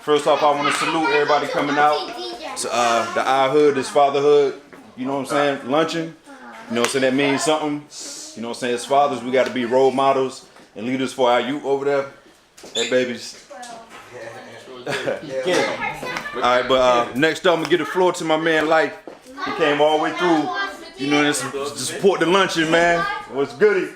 First off, I want to salute everybody coming out. The Fatherhood is Fatherhood. You know what I'm saying? Luncheon. You know what I'm saying? That means something. You know what I'm saying? As fathers, we got to be role models and leaders for our youth over there. Hey, babies. Alright, but next up, I'm going to give the floor to my man, Life. He came all the way through, you know, to support the luncheon, man. What's goody?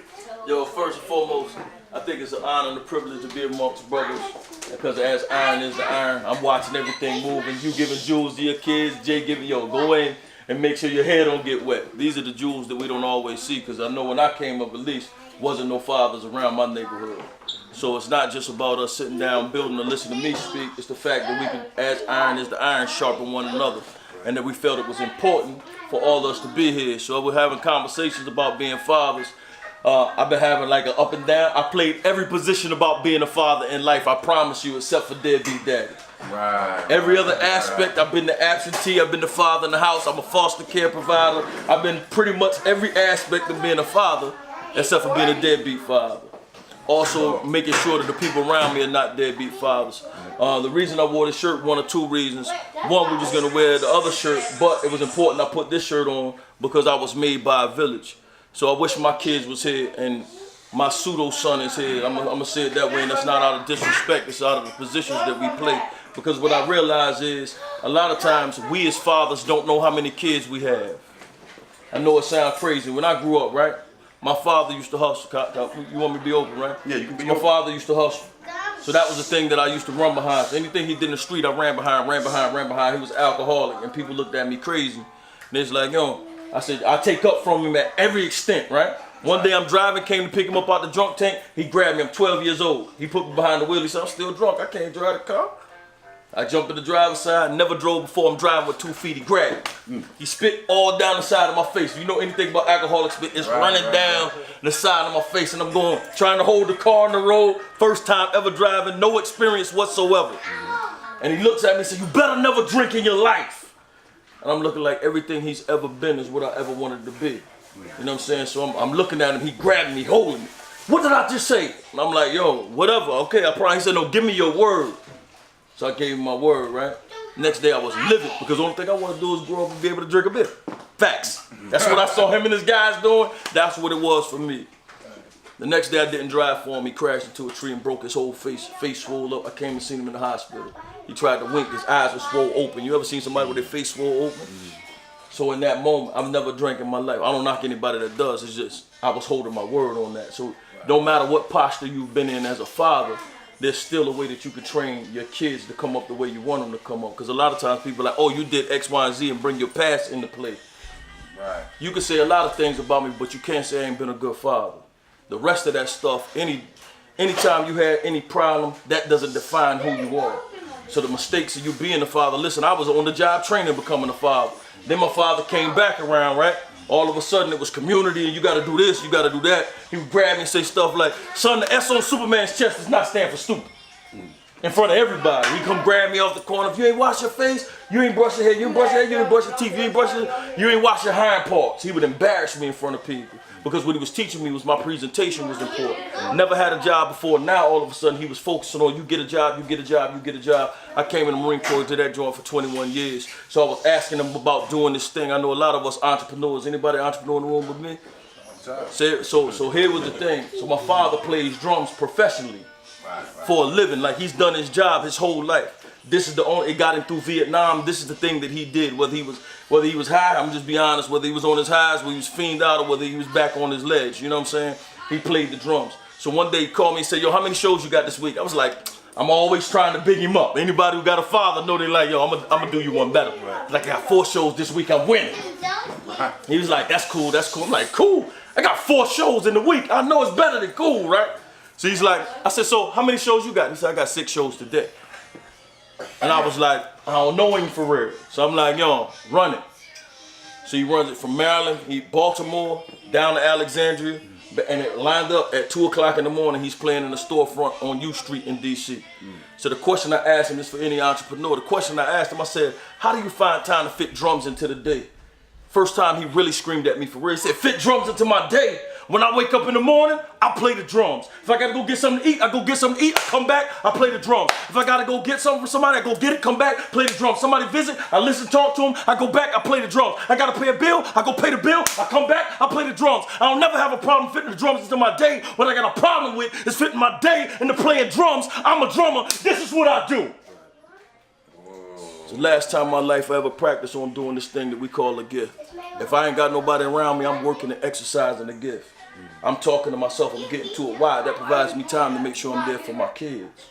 Yo, first and foremost, I think it's an honor and a privilege to be amongst brothers, because as iron is the iron, I'm watching everything move, and you giving jewels to your kids, Jay giving, yo, go in and make sure your hair don't get wet. These are the jewels that we don't always see, because I know when I came up, at least, wasn't no fathers around my neighborhood. So it's not just about us sitting down, building to listen to me speak. It's the fact that we can, as iron is the iron, sharpen one another, and that we felt it was important for all of us to be here. So we're having conversations about being fathers. I've been having like an up and down. I played every position about being a father in life, I promise you, except for deadbeat daddy. Right. Every other aspect, I've been the absentee, I've been the father in the house, I'm a foster care provider. I've been pretty much every aspect of being a father, except for being a deadbeat father. Also making sure that the people around me are not deadbeat fathers. The reason I wore this shirt, one or two reasons. One, we was gonna wear the other shirt, but it was important I put this shirt on because I was made by a village. So I wish my kids was here and my pseudo son is here. I'm gonna say it that way, and that's not out of disrespect, it's out of the positions that we play. Because what I realize is, a lot of times, we as fathers don't know how many kids we have. I know it sounds crazy. When I grew up, right, my father used to hustle. You want me to be open, right? Yeah, you can be open. My father used to hustle. So that was the thing that I used to run behind. So anything he did in the street, I ran behind. He was alcoholic, and people looked at me crazy. And it's like, yo, I said, I take up from him at every extent, right? One day I'm driving, came to pick him up out the drunk tank. He grabbed me, I'm 12 years old. He put me behind the wheel, he said, I'm still drunk, I can't drive the car. I jumped in the driver's side, never drove before, I'm driving with 2 feet, he grabbed me. He spit all down the side of my face. If you know anything about alcoholic spit, it's running down the side of my face, and I'm going, trying to hold the car on the road, first time ever driving, no experience whatsoever. And he looks at me and says, you better never drink in your life. And I'm looking like everything he's ever been is what I ever wanted to be. You know what I'm saying? So I'm looking at him, he grabbed me, holding me. What did I just say? And I'm like, yo, whatever, okay. He said, no, give me your word. So I gave him my word, right? Next day I was livid, because the only thing I want to do is grow up and be able to drink a beer. Facts. That's what I saw him and his guys doing. That's what it was for me. The next day I didn't drive for him. He crashed into a tree and broke his whole face swole up. I came and seen him in the hospital. He tried to wink, his eyes were swole open. You ever seen somebody with their face swole open? So in that moment, I've never drank in my life. I don't knock anybody that does, it's just, I was holding my word on that. So no matter what posture you've been in as a father, there's still a way that you can train your kids to come up the way you want them to come up. Because a lot of times people are like, oh, you did X, Y, and Z, and bring your past into play. Right. You can say a lot of things about me, but you can't say I ain't been a good father. The rest of that stuff, anytime you had any problem, that doesn't define who you are. So the mistakes of you being a father, listen, I was on the job training becoming a father. Then my father came back around, right? All of a sudden it was community, and you gotta do this, you gotta do that. He would grab me and say stuff like, son, the S on Superman's chest does not stand for stupid. In front of everybody. He come grab me off the corner. If you ain't wash your face, you ain't brush your hair, you ain't brush your hair, you ain't brush your teeth, you ain't wash your hind parts. He would embarrass me in front of people. Because what he was teaching me was my presentation was important. Never had a job before. Now all of a sudden he was focusing on you get a job, you get a job, you get a job. I came in the Marine Corps, did that joint for 21 years. So I was asking him about doing this thing. I know a lot of us entrepreneurs. Anybody entrepreneur in the room with me? So here was the thing. So my father plays drums professionally for a living. Like he's done his job his whole life. This is the only, it got him through Vietnam. This is the thing that he did. Whether he was high, I'm just be honest, whether he was on his highs, whether he was fiend out, or whether he was back on his ledge. You know what I'm saying? He played the drums. So one day he called me and said, yo, how many shows you got this week? I was like, I'm always trying to big him up. Anybody who got a father know they like, yo, I'm gonna do you one better. Like, I got 4 shows this week, I'm winning. He was like, that's cool, that's cool. I'm like, cool. I got 4 shows in the week. I know it's better than cool, right? So he's like, I said, so how many shows you got? He said, I got 6 shows today. And I was like, I don't know him for real. So I'm like, yo, run it. So he runs it from Maryland, Baltimore, down to Alexandria, and it lined up at 2 o'clock in the morning. He's playing in the storefront on U Street in DC. So the question I asked him, this for any entrepreneur, the question I asked him, I said, how do you find time to fit drums into the day? First time he really screamed at me for real. He said, fit drums into my day. When I wake up in the morning, I play the drums. If I gotta go get something to eat, I go get something to eat, I come back, I play the drums. If I gotta go get something for somebody, I go get it, come back, play the drums. Somebody visit, I listen, talk to them, I go back, I play the drums. I gotta pay a bill, I go pay the bill, I come back, I play the drums. I don't never have a problem fitting the drums into my day. What I got a problem with is fitting my day into playing drums. I'm a drummer, this is what I do. It's the last time in my life I ever practiced on doing this thing that we call a gift. If I ain't got nobody around me, I'm working and exercising a gift. I'm talking to myself, I'm getting to it. Why? That provides me time to make sure I'm there for my kids.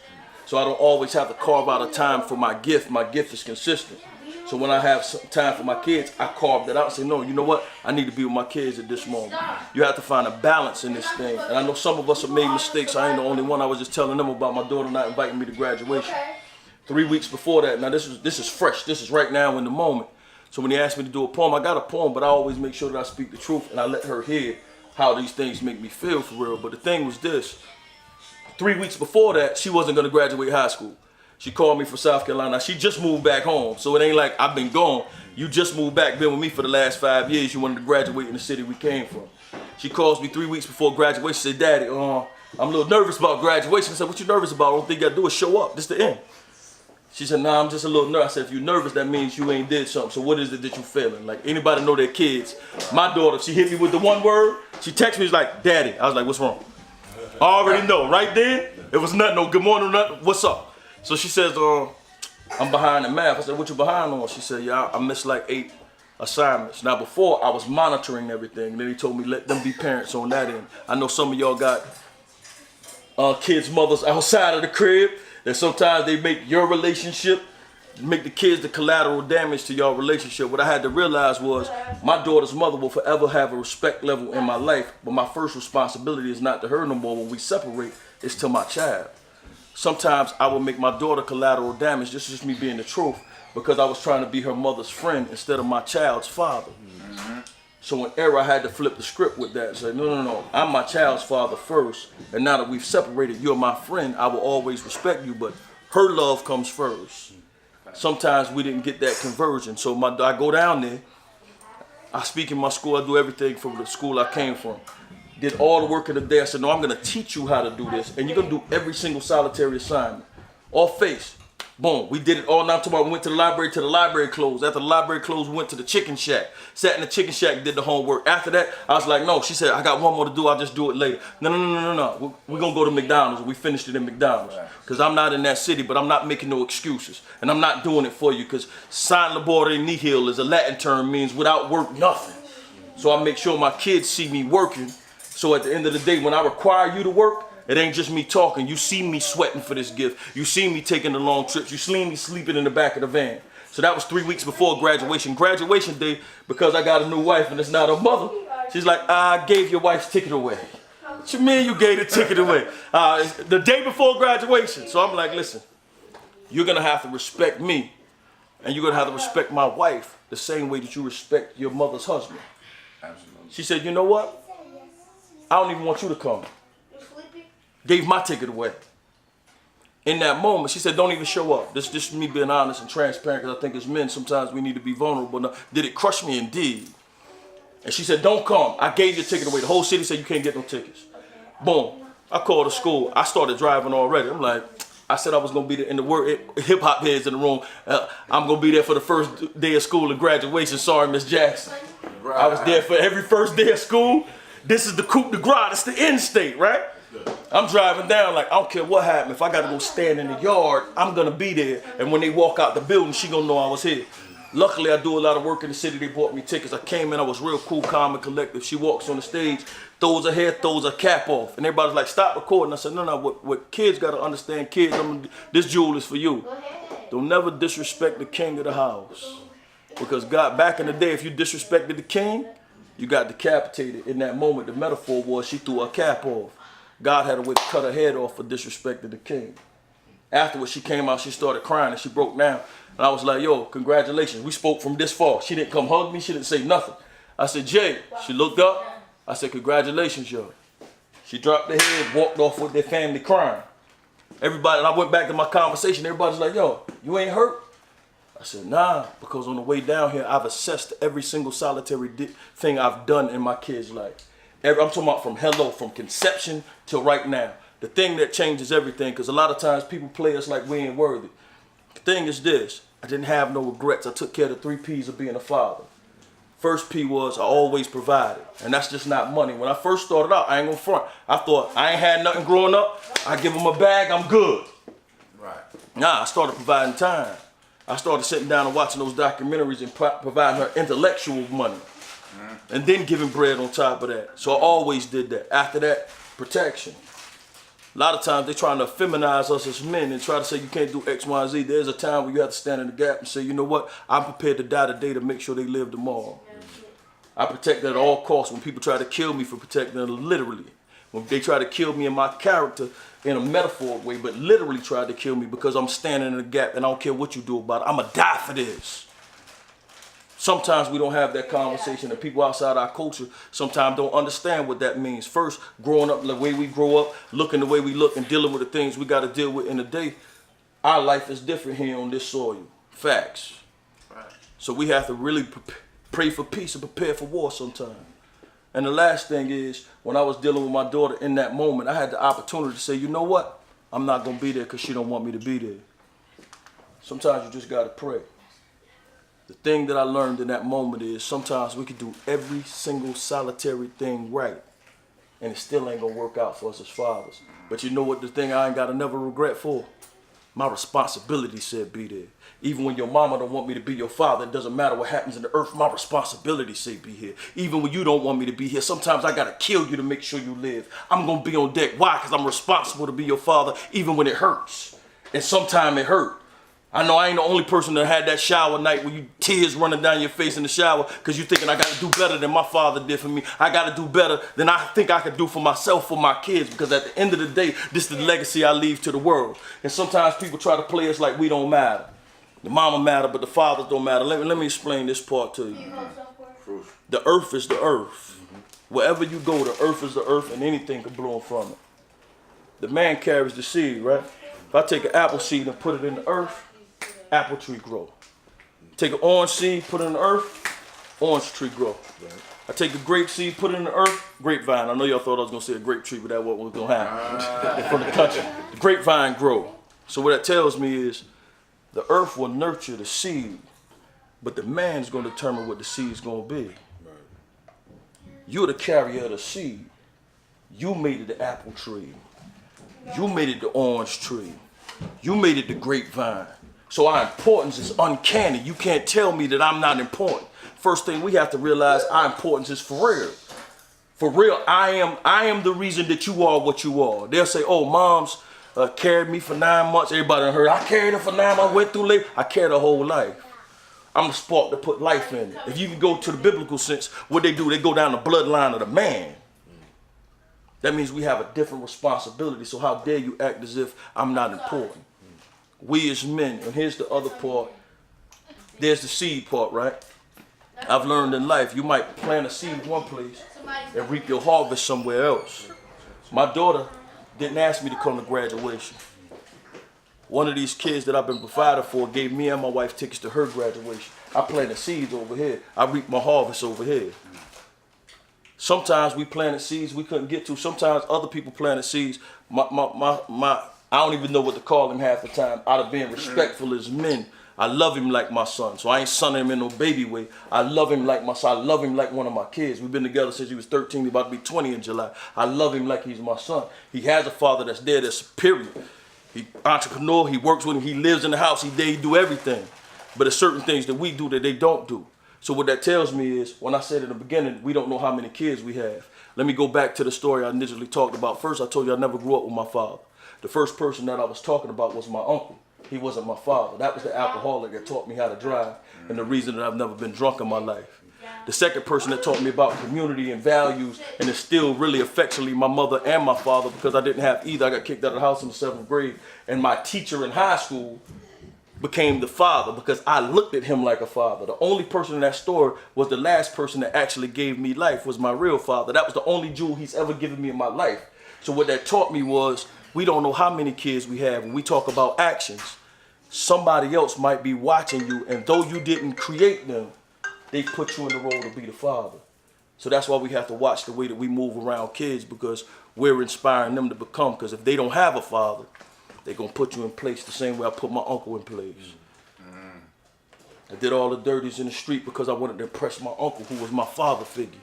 So I don't always have to carve out a time for my gift. My gift is consistent. So when I have some time for my kids, I carve that out and say, no, you know what? I need to be with my kids at this moment. You have to find a balance in this thing. And I know some of us have made mistakes. I ain't the only one. I was just telling them about my daughter not inviting me to graduation. 3 weeks before that, now this is fresh. This is right now in the moment. So when he asked me to do a poem, I got a poem, but I always make sure that I speak the truth and I let her hear how these things make me feel for real. But the thing was this, 3 weeks before that, she wasn't gonna graduate high school. She called me from South Carolina. She just moved back home, so it ain't like I've been gone. You just moved back, been with me for the last 5 years. You wanted to graduate in the city we came from. She calls me 3 weeks before graduation, she said, Daddy, I'm a little nervous about graduation. I said, what you nervous about? All thing you gotta do is show up, this the end. She said, nah, I'm just a little nervous. I said, if you're nervous, that means you ain't did something. So what is it that you feeling? Like, anybody know their kids? My daughter, she hit me with the one word. She texted me, she's like, Daddy. I was like, what's wrong? I already know. Right then, it was nothing, no good morning, nothing. What's up? So she says, I'm behind in math. I said, what you behind on? She said, yeah, I missed like 8 assignments. Now, before, I was monitoring everything. And then he told me, let them be parents on that end. I know some of y'all got kids' mothers outside of the crib. That sometimes they make your relationship, make the kids the collateral damage to your relationship. What I had to realize was my daughter's mother will forever have a respect level in my life, but my first responsibility is not to her no more when we separate, it's to my child. Sometimes I will make my daughter collateral damage, this is just me being the truth, because I was trying to be her mother's friend instead of my child's father. So in error, I had to flip the script with that and say, no, I'm my child's father first. And now that we've separated, you're my friend, I will always respect you, but her love comes first. Sometimes we didn't get that conversion. So I go down there, I speak in my school, I do everything from the school I came from. Did all the work of the day. I said, no, I'm gonna teach you how to do this. And you're gonna do every single solitary assignment. Off face. Boom, we did it all night. Tomorrow we went to the library closed. After the library closed, we went to the chicken shack. Sat in the chicken shack, did the homework. After that, I was like, no. She said, I got one more to do. I'll just do it later. No. We're going to go to McDonald's. We finished it in McDonald's. Because I'm not in that city, but I'm not making no excuses. And I'm not doing it for you because sin labore nihil is a Latin term, means without work, nothing. So I make sure my kids see me working. So at the end of the day, when I require you to work, it ain't just me talking. You see me sweating for this gift. You see me taking the long trips. You see me sleeping in the back of the van. So that was 3 weeks before graduation. Graduation day, because I got a new wife and it's not her mother, she's like, I gave your wife's ticket away. What you mean you gave the ticket away? The day before graduation. So I'm like, listen, you're going to have to respect me and you're going to have to respect my wife the same way that you respect your mother's husband. Absolutely. She said, you know what? I don't even want you to come. Gave my ticket away. In that moment, she said, don't even show up. This is me being honest and transparent, because I think as men, sometimes we need to be vulnerable. Now, did it crush me? Indeed. And she said, don't come. I gave your ticket away. The whole city said you can't get no tickets. Boom. I called the school. I started driving already. I'm like, I said I was going to be there in the word, hip hop heads in the room. I'm going to be there for the first day of school and graduation. Sorry, Miss Jackson. Right. I was there for every first day of school. This is the coup de grace. It's the end state, right? I'm driving down like, I don't care what happened. If I got to go stand in the yard, I'm going to be there. And when they walk out the building, she going to know I was here. Luckily, I do a lot of work in the city. They bought me tickets. I came in. I was real cool, calm, and collective. She walks on the stage, throws her hair, throws her cap off. And everybody's like, stop recording. I said, no, what kids got to understand, kids, this jewel is for you. Don't never disrespect the king of the house. Because God, back in the day, if you disrespected the king, you got decapitated. In that moment, the metaphor was she threw her cap off. God had a way to cut her head off for disrespecting the king. Afterwards, she came out, she started crying, and she broke down. And I was like, yo, congratulations. We spoke from this far. She didn't come hug me. She didn't say nothing. I said, Jay. She looked up. I said, congratulations, yo. She dropped her head, walked off with their family crying. Everybody, and I went back to my conversation. Everybody's like, yo, you ain't hurt? I said, nah, because on the way down here, I've assessed every single solitary thing I've done in my kid's life. I'm talking about from hello, from conception till right now. The thing that changes everything, because a lot of times people play us like we ain't worthy. The thing is this, I didn't have no regrets. I took care of the 3 P's of being a father. First P was I always provided, and that's just not money. When I first started out, I ain't gonna front. I thought I ain't had nothing growing up. I give them a bag, I'm good. Right. Nah, I started providing time. I started sitting down and watching those documentaries and providing her intellectual money. And then giving bread on top of that. So I always did that. After that, protection. A lot of times they're trying to feminize us as men and try to say you can't do X, Y, and Z. There's a time where you have to stand in the gap and say, you know what? I'm prepared to die today to make sure they live tomorrow. I protect that at all costs. When people try to kill me for protecting them, literally. When they try to kill me in my character in a metaphoric way, but literally try to kill me because I'm standing in the gap and I don't care what you do about it. I'm going to die for this. Sometimes we don't have that conversation, and people outside our culture sometimes don't understand what that means. First, growing up the way we grow up, looking the way we look, and dealing with the things we got to deal with in the day, our life is different here on this soil. Facts. Right. So we have to really pray for peace and prepare for war sometimes. And the last thing is, when I was dealing with my daughter in that moment, I had the opportunity to say, you know what? I'm not going to be there because she don't want me to be there. Sometimes you just got to pray. The thing that I learned in that moment is sometimes we can do every single solitary thing right, and it still ain't gonna work out for us as fathers. But you know what the thing I ain't gotta never regret for? My responsibility said be there. Even when your mama don't want me to be your father, it doesn't matter what happens in the earth, my responsibility say be here. Even when you don't want me to be here, sometimes I gotta kill you to make sure you live. I'm gonna be on deck. Why? Because I'm responsible to be your father even when it hurts. And sometimes it hurt. I know I ain't the only person that had that shower night where you tears running down your face in the shower because you thinking I got to do better than my father did for me. I got to do better than I think I could do for myself, for my kids, because at the end of the day, this is the legacy I leave to the world. And sometimes people try to play us like we don't matter. The mama matter, but the fathers don't matter. Let me explain this part to you. The earth is the earth. Wherever you go, the earth is the earth, and anything can bloom from it. The man carries the seed, right? If I take an apple seed and put it in the earth, apple tree grow. Take an orange seed, put it in the earth, orange tree grow. Right. I take a grape seed, put it in the earth, grapevine. I know y'all thought I was going to say a grape tree, but that wasn't going to happen. From the country. The grapevine grow. So what that tells me is the earth will nurture the seed, but the man's going to determine what the seed's going to be. Right. You're the carrier of the seed. You made it the apple tree. You made it the orange tree. You made it the grapevine. So our importance is uncanny. You can't tell me that I'm not important. First thing we have to realize, our importance is for real. For real, I am the reason that you are what you are. They'll say, oh, mom's carried me for 9 months. Everybody done heard, I carried her for 9 months, I went through labor. I carried her whole life. I'm the spark that put life in it. If you can go to the biblical sense, what they do, they go down the bloodline of the man. That means we have a different responsibility. So how dare you act as if I'm not important? We as men, and here's the other part, there's the seed part, right? I've learned in life, you might plant a seed one place and reap your harvest somewhere else. My daughter didn't ask me to come to graduation. One of these kids that I've been provided for gave me and my wife tickets to her graduation. I planted seeds over here. I reaped my harvest over here. Sometimes we planted seeds we couldn't get to. Sometimes other people planted seeds. I don't even know what to call them half the time. Out of being respectful as men, I love him like my son. So I ain't sonning him in no baby way. I love him like my son. I love him like one of my kids. We've been together since he was 13. He's about to be 20 in July. I love him like he's my son. He has a father that's there, that's superior. He entrepreneur, he works with him, he lives in the house, he do everything. But there's certain things that we do that they don't do. So what that tells me is, when I said in the beginning, we don't know how many kids we have. Let me go back to the story I initially talked about. First, I told you I never grew up with my father. The first person that I was talking about was my uncle. He wasn't my father. That was the alcoholic that taught me how to drive and the reason that I've never been drunk in my life. The second person that taught me about community and values and instilled really affectionately my mother and my father, because I didn't have either. I got kicked out of the house in the 7th grade, and my teacher in high school became the father because I looked at him like a father. The only person in that story was the last person that actually gave me life, was my real father. That was the only jewel he's ever given me in my life. So what that taught me was, we don't know how many kids we have. When we talk about actions, somebody else might be watching you, and though you didn't create them, they put you in the role to be the father. So that's why we have to watch the way that we move around kids, because we're inspiring them to become. Because if they don't have a father, they're going to put you in place the same way I put my uncle in place. I did all the dirties in the street because I wanted to impress my uncle, who was my father figure.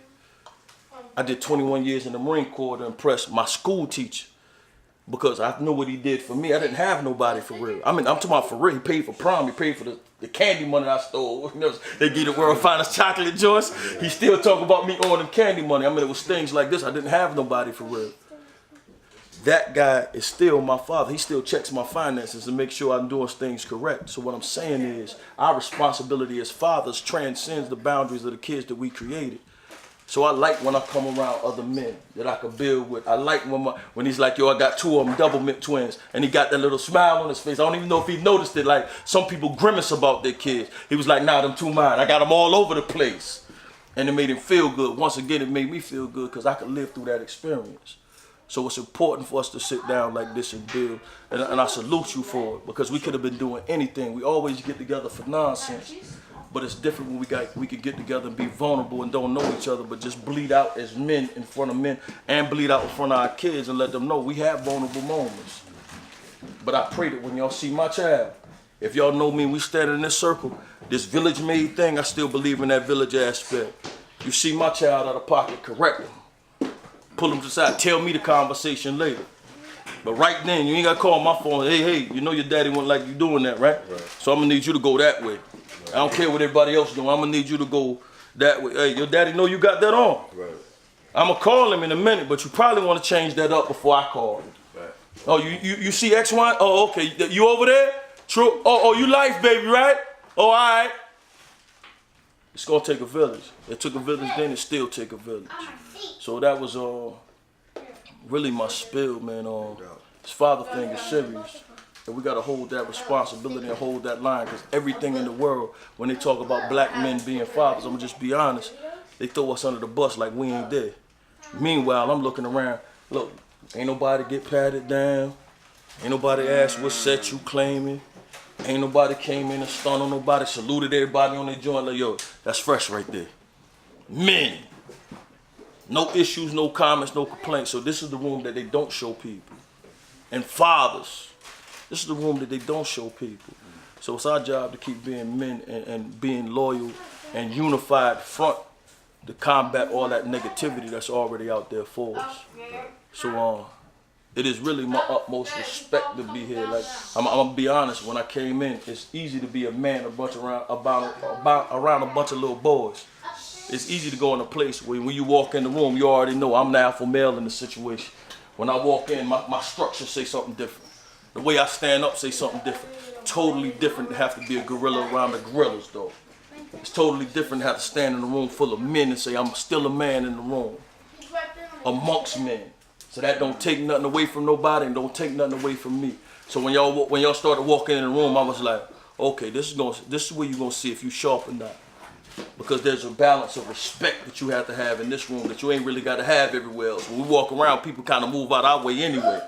I did 21 years in the Marine Corps to impress my school teacher, because I knew what he did for me. I didn't have nobody for real. I mean, I'm talking about for real. He paid for prom. He paid for the candy money I stole. You know, they give the world finest chocolate joints. He still talk about me owing him candy money. I mean, it was things like this. I didn't have nobody for real. That guy is still my father. He still checks my finances to make sure I'm doing things correct. So what I'm saying is, our responsibility as fathers transcends the boundaries of the kids that we created. So I like when I come around other men that I could build with. I like when he's like, yo, I got 2 of them double mint twins, and he got that little smile on his face. I don't even know if he noticed it. Like, some people grimace about their kids. He was like, nah, them 2 mine. I got them all over the place. And it made him feel good. Once again, it made me feel good because I could live through that experience. So it's important for us to sit down like this and build. And I salute you for it, because we could have been doing anything. We always get together for nonsense. But it's different when we could get together and be vulnerable and don't know each other, but just bleed out as men in front of men and bleed out in front of our kids and let them know we have vulnerable moments. But I pray that when y'all see my child, if y'all know me, we stand in this circle, this village-made thing, I still believe in that village aspect. You see my child out of pocket, correct him. Pull him to the side, tell me the conversation later. But right then, you ain't got to call my phone, hey, you know your daddy wouldn't like you doing that, right? So I'm going to need you to go that way. I don't care what everybody else doing. I'm going to need you to go that way. Hey, your daddy know you got that on. Right. I'm going to call him in a minute, but you probably want to change that up before I call him. Right. Oh, you see X, Y? Oh, okay. You over there? True. Oh, you life, baby, right? Oh, all right. It's going to take a village. It took a village then, it still take a village. So that was really my spill, man. This father thing is serious. And we got to hold that responsibility and hold that line, because everything in the world, when they talk about black men being fathers, I'm going to just be honest, they throw us under the bus like we ain't there. Meanwhile, I'm looking around, look, ain't nobody get patted down, ain't nobody asked what set you claiming, ain't nobody came in and stunned on nobody, saluted everybody on their joint like, yo, that's fresh right there. Men. No issues, no comments, no complaints. So this is the room that they don't show people. And fathers, this is the room that they don't show people. So it's our job to keep being men and being loyal and unified front to combat all that negativity that's already out there for us. So it is really my utmost respect to be here. Like, I'm gonna be honest, when I came in, it's easy to be a man around a bunch of little boys. It's easy to go in a place where when you walk in the room, you already know I'm the alpha male in the situation. When I walk in, my structure say something different. The way I stand up say something different. Totally different to have to be a gorilla around the gorillas, though. It's totally different to have to stand in a room full of men and say I'm still a man in the room amongst men. So that don't take nothing away from nobody and don't take nothing away from me. So when y'all started walking in the room, I was like, okay, this is where you're gonna see if you sharp or not. Because there's a balance of respect that you have to have in this room that you ain't really got to have everywhere else. When we walk around, people kind of move out our way anyway.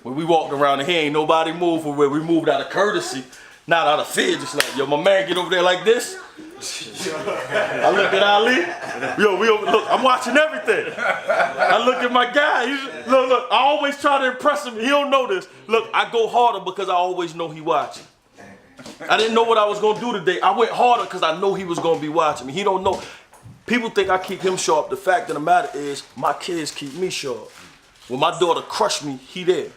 When we walked around here, ain't nobody moved for where we moved out of courtesy, not out of fear. Just like, yo, my man get over there like this. I look at Ali. Yo, look, I'm watching everything. I look at my guy. Look, I always try to impress him. He don't know this. Look, I go harder because I always know he watching. I didn't know what I was gonna do today. I went harder because I know he was gonna be watching me. He don't know. People think I keep him sharp. The fact of the matter is, my kids keep me sharp. When my daughter crushed me, he there.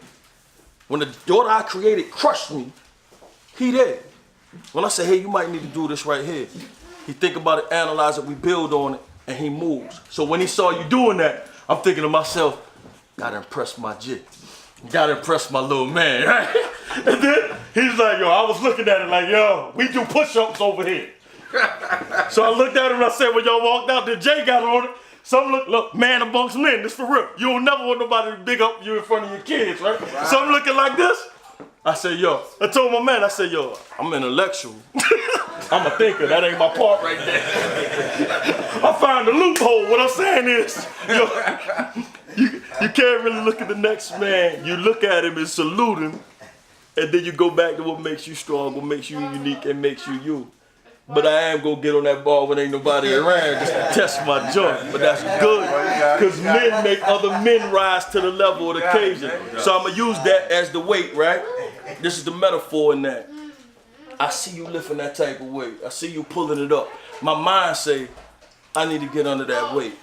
When the daughter I created crushed me, he there. When I say, hey, you might need to do this right here, he think about it, analyze it, we build on it, and he moves. So when he saw you doing that, I'm thinking to myself, gotta impress my G. Gotta impress my little man, right? And then he's like, yo, I was looking at it like, yo, we do push-ups over here. So I looked at him and I said, when y'all walked out, then Jay got on it. Some look, man amongst men, this for real. You don't never want nobody to big up you in front of your kids, right? So I'm looking like this. I said, yo, I told my man, I said, yo, I'm intellectual. I'm a thinker, that ain't my part right there. I found a loophole. What I'm saying is, yo, you can't really look at the next man. You look at him and salute him, and then you go back to what makes you strong, what makes you unique, and makes you you. But I am gonna get on that ball when ain't nobody around just to test my joint. But that's good, because men make other men rise to the level of the occasion. So I'm gonna use that as the weight, right? This is the metaphor in that. I see you lifting that type of weight. I see you pulling it up. My mind say, I need to get under that weight.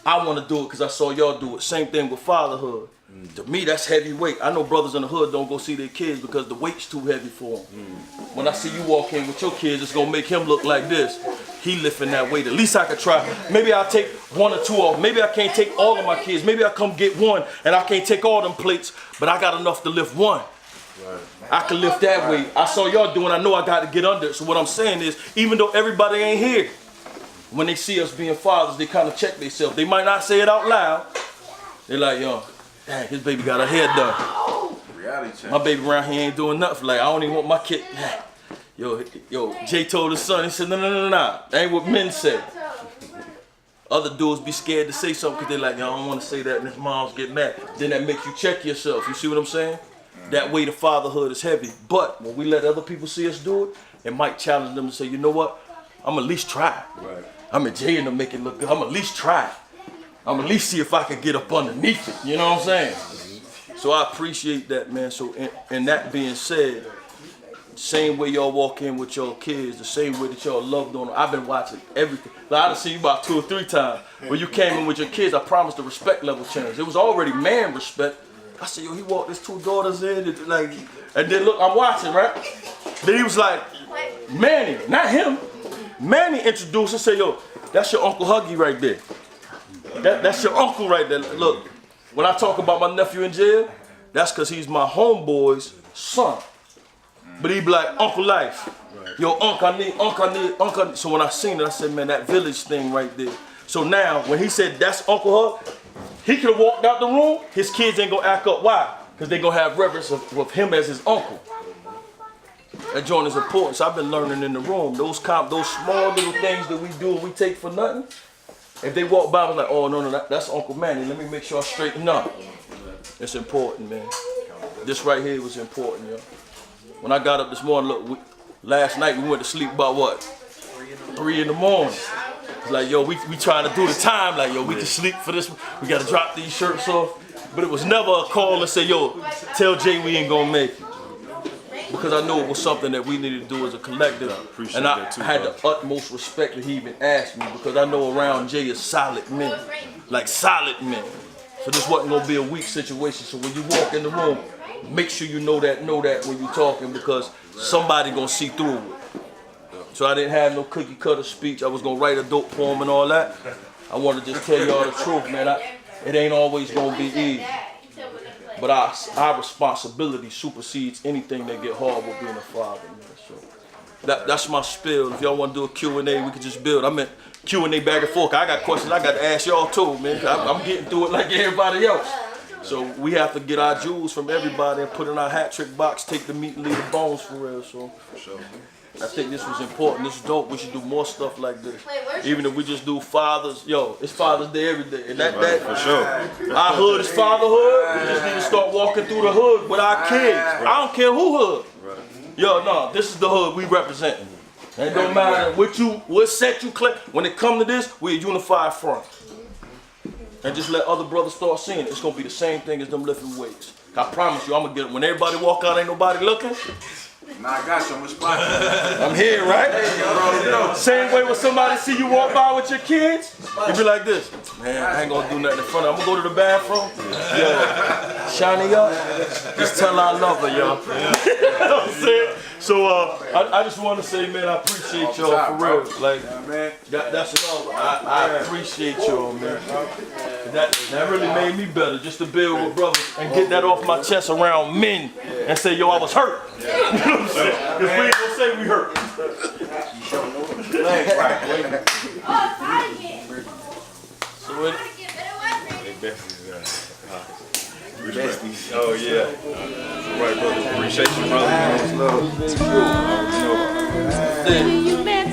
I want to do it because I saw y'all do it. Same thing with fatherhood. To me, that's heavy weight. I know brothers in the hood don't go see their kids because the weight's too heavy for them. When I see you walk in with your kids, it's going to make him look like this. He lifting that weight. At least I could try. Maybe I'll take one or two off. Maybe I can't take all of my kids. Maybe I come get one and I can't take all them plates, but I got enough to lift one. I can lift that weight. I saw y'all doing, I know I got to get under it. So what I'm saying is, even though everybody ain't here, when they see us being fathers, they kind of check themselves. They might not say it out loud. They're like, yo, dang, his baby got her hair done. My baby around here ain't doing nothing. Like, I don't even want my kid. Yo, Jay told his son, he said, no. That ain't what men say. Other dudes be scared to say something because they're like, yo, I don't want to say that and his moms get mad. Then that makes you check yourself. You see what I'm saying? That way the fatherhood is heavy. But when we let other people see us do it, it might challenge them to say, you know what? I'm at least try. Right. I'm a Jay and to make it look good. I'm at least try. I'm at least see if I can get up underneath it. You know what I'm saying? So I appreciate that, man. So and that being said, same way y'all walk in with your kids, the same way that y'all loved on them. I've been watching everything. Like, I've seen you about 2 or 3 times. When you came in with your kids, I promised the respect level change. It was already man respect. I said, yo, he walked his 2 daughters in, and then look, I'm watching, right? Then he was like, Manny, not him. Manny introduced and said, yo, that's your Uncle Huggy right there. That's your uncle right there. Look, when I talk about my nephew in jail, that's because he's my homeboy's son. But he be like, Uncle Life. Yo, Uncle, I need. So when I seen it, I said, man, that village thing right there. So now, when he said, that's Uncle Hug, he could have walked out the room, his kids ain't gonna act up. Why? Because they gonna have reverence of him as his uncle. That joint is important. So I've been learning in the room. Those small little things that we do and we take for nothing, if they walk by, I was like, oh, no, that's Uncle Manny. Let me make sure I straighten up. It's important, man. This right here was important, yo. When I got up this morning, look, last night we went to sleep about what? 3 in the morning. It's like, yo, we trying to do the time. Like, yo, we can sleep for this. We got to drop these shirts off. But it was never a call and say, yo, tell Jay we ain't going to make it. Because I knew it was something that we needed to do as a collective. And I had the utmost respect that he even asked me, because I know around Jay is solid men. Like solid men. So this wasn't going to be a weak situation. So when you walk in the room, make sure you know that when you're talking, because somebody going to see through it. So I didn't have no cookie cutter speech. I was going to write a dope poem and all that. I want to just tell y'all the truth, man. It ain't always going to be easy. But our responsibility supersedes anything that get hard with being a father, man. So that's my spiel. If y'all want to do a Q&A, we can just build. I meant Q&A back and forth. I got questions I got to ask y'all too, man. I'm getting through it like everybody else. So we have to get our jewels from everybody and put in our hat trick box, take the meat and leave the bones for real. So for sure. I think this was important. This is dope. We should do more stuff like this. Even if we just do fathers, yo, it's Father's Day every day. And that for sure. Our hood is fatherhood. We just need to start walking through the hood with our kids. I don't care who hood. Yo, no, this is the hood we represent. It don't matter what set you claim. When it come to this, we're a unified front. And just let other brothers start seeing it. It's gonna be the same thing as them lifting weights. I promise you, I'm gonna get it. When everybody walk out, ain't nobody looking. Nah, I got you. I'm responsible. I'm here, right? Same way when somebody see you walk by with your kids, you be like this. Man, I ain't gonna do nothing in front of her. I'm gonna go to the bathroom. Yo, shiny up. Just tell her I love her, y'all. You know what I'm saying? So I just want to say, man, I appreciate y'all for real. Like, that's love. I appreciate y'all, man. That really made me better, just to build with brothers and get that off my chest around men and say, yo, I was hurt. You know what I'm saying? Because we ain't gonna say we hurt. So it, Besties. Oh yeah. Right, brother. Appreciate you, brother. Love. you know,